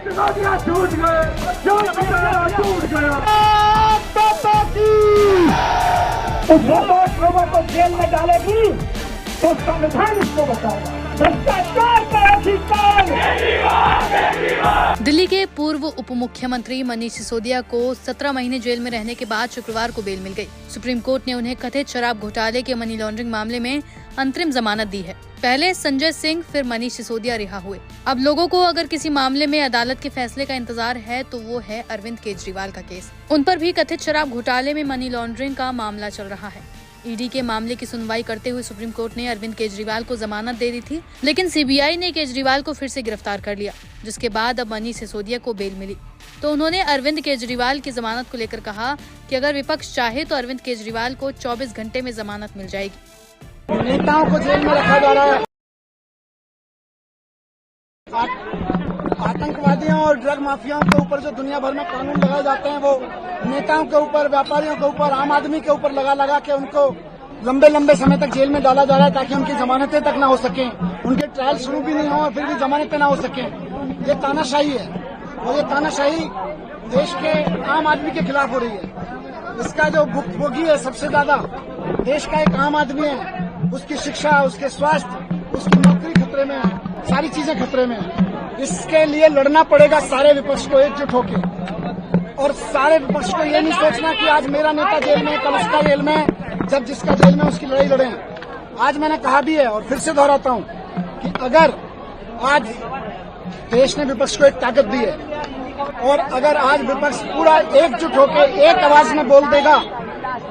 सिसोदिया छूट गए, छूट गया। उस लोगों को जेल में डालेगी तो संविधान इसको बताएगा। भ्रष्टाचार का अधिकार। दिल्ली के पूर्व उप मुख्यमंत्री मनीष सिसोदिया को 17 महीने जेल में रहने के बाद शुक्रवार को बेल मिल गई। सुप्रीम कोर्ट ने उन्हें कथित शराब घोटाले के मनी लॉन्ड्रिंग मामले में अंतरिम जमानत दी है। पहले संजय सिंह, फिर मनीष सिसोदिया रिहा हुए। अब लोगों को अगर किसी मामले में अदालत के फैसले का इंतजार है तो वो है अरविंद केजरीवाल का केस। उन पर भी कथित शराब घोटाले में मनी लॉन्ड्रिंग का मामला चल रहा है। ईडी के मामले की सुनवाई करते हुए सुप्रीम कोर्ट ने अरविंद केजरीवाल को जमानत दे दी थी, लेकिन सीबीआई ने केजरीवाल को फिर से गिरफ्तार कर लिया, जिसके बाद अब मनीष सिसोदिया को बेल मिली। तो उन्होंने अरविंद केजरीवाल की जमानत को लेकर कहा कि अगर विपक्ष चाहे तो अरविंद केजरीवाल को 24 घंटे में जमानत मिल जाएगी। नेताओं को जेल में रखा जा रहा है। आतंकवादियों और ड्रग माफियाओं के ऊपर जो दुनिया भर में कानून लगाए जाते हैं, वो नेताओं के ऊपर, व्यापारियों के ऊपर, आम आदमी के ऊपर लगा के उनको लंबे लंबे समय तक जेल में डाला जा रहा है, ताकि उनकी जमानतें तक ना हो सके, उनके ट्रायल शुरू भी नहीं हो और फिर भी जमानतें ना हो सके। ये तानाशाही है और ये तानाशाही देश के आम आदमी के खिलाफ हो रही है। इसका जो भुक्तभोगी है सबसे ज्यादा देश का एक आम आदमी है। उसकी शिक्षा, उसके स्वास्थ्य, उसकी नौकरी खतरे में है, सारी चीजें खतरे में है। इसके लिए लड़ना पड़ेगा सारे विपक्ष को एकजुट होकर, और सारे विपक्ष को ये नहीं सोचना कि आज मेरा नेता जेल में, कल उसका जेल में, जब जिसका जेल में उसकी लड़ाई लड़े। आज मैंने कहा भी है और फिर से दोहराता हूं कि अगर आज देश ने विपक्ष को एक ताकत दी है और अगर आज विपक्ष पूरा एकजुट होकर एक आवाज में बोल देगा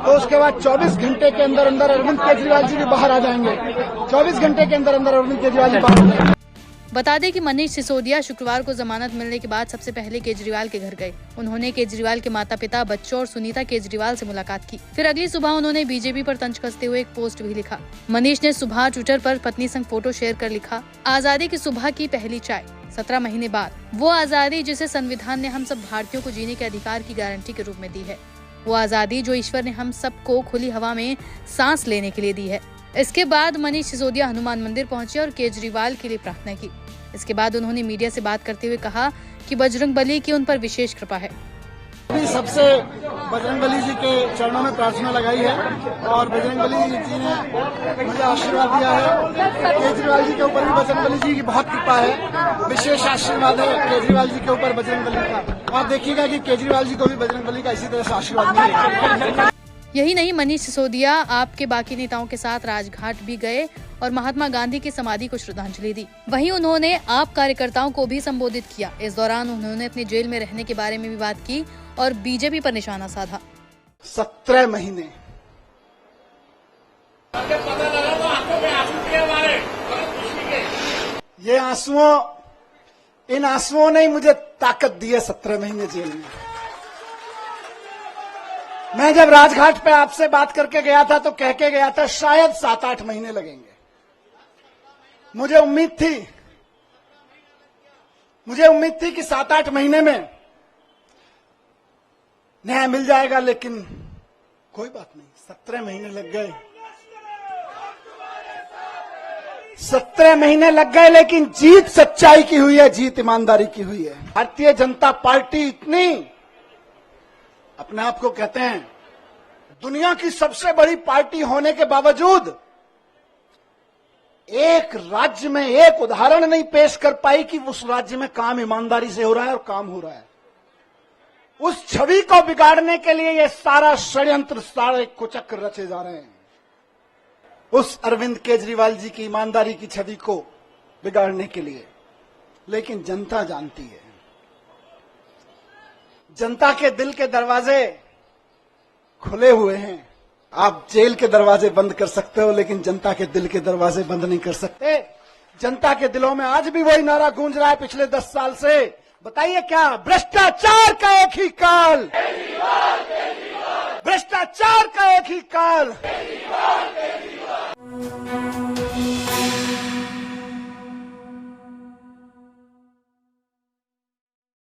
तो उसके बाद 24 घंटे के अंदर अंदर अरविंद केजरीवाल जी भी बाहर आ जाएंगे। 24 घंटे के अंदर अंदर अरविंद केजरीवाल जी बाहर आ जाएंगे। बता दें कि मनीष सिसोदिया शुक्रवार को जमानत मिलने के बाद सबसे पहले केजरीवाल के घर गए। उन्होंने केजरीवाल के माता पिता, बच्चों और सुनीता केजरीवाल से मुलाकात की। फिर अगली सुबह उन्होंने बीजेपी पर तंज कसते हुए एक पोस्ट भी लिखा। मनीष ने सुबह ट्विटर पर पत्नी संग फोटो शेयर कर लिखा, आजादी की सुबह की पहली चाय, 17 महीने बाद वो आजादी जिसे संविधान ने हम सब भारतीयों को जीने के अधिकार की गारंटी के रूप में दी है, वो आजादी जो ईश्वर ने हम सबको खुली हवा में सांस लेने के लिए दी है। इसके बाद मनीष सिसोदिया हनुमान मंदिर पहुंचे और केजरीवाल के लिए प्रार्थना की। इसके बाद उन्होंने मीडिया से बात करते हुए कहा कि बजरंगबली की उन पर विशेष कृपा है। सबसे बजरंगबली जी के चरणों में प्रार्थना लगाई है और बजरंगबली जी ने मुझे आशीर्वाद दिया है। केजरीवाल जी के ऊपर भी बजरंगबली जी की बहुत कृपा है, विशेष आशीर्वाद है केजरीवाल जी के ऊपर बजरंगबली का। आप देखिएगा कि केजरीवाल जी को भी बजरंगबली का इसी तरह से आशीर्वाद मिलेगा। यही नहीं, मनीष सिसोदिया आपके बाकी नेताओं के साथ राजघाट भी गए और महात्मा गांधी की समाधि को श्रद्धांजलि दी। वहीं उन्होंने आप कार्यकर्ताओं को भी संबोधित किया। इस दौरान उन्होंने अपने जेल में रहने के बारे में भी बात की और बीजेपी पर निशाना साधा। 17 महीने ये इन आंसुओं ने मुझे ताकत दी है 17 महीने जेल में। मैं जब राजघाट पे आपसे बात करके गया था तो कह के गया था शायद 7-8 महीने लगेंगे। मुझे उम्मीद थी कि 7-8 महीने में न्याय मिल जाएगा, लेकिन कोई बात नहीं, 17 महीने लग गए। 17 महीने लग गए, लेकिन जीत सच्चाई की हुई है, जीत ईमानदारी की हुई है। भारतीय जनता पार्टी इतनी अपने आप को कहते हैं दुनिया की सबसे बड़ी पार्टी होने के बावजूद एक राज्य में एक उदाहरण नहीं पेश कर पाई कि उस राज्य में काम ईमानदारी से हो रहा है और काम हो रहा है। उस छवि को बिगाड़ने के लिए ये सारा षड्यंत्र, सारे कुचक्र रचे जा रहे हैं, उस अरविंद केजरीवाल जी की ईमानदारी की छवि को बिगाड़ने के लिए। लेकिन जनता जानती है, जनता के दिल के दरवाजे खुले हुए हैं। आप जेल के दरवाजे बंद कर सकते हो, लेकिन जनता के दिल के दरवाजे बंद नहीं कर सकते। जनता के दिलों में आज भी वही नारा गूंज रहा है पिछले 10 साल से। बताइए क्या? भ्रष्टाचार का एक ही काल, भ्रष्टाचार का एक ही काल।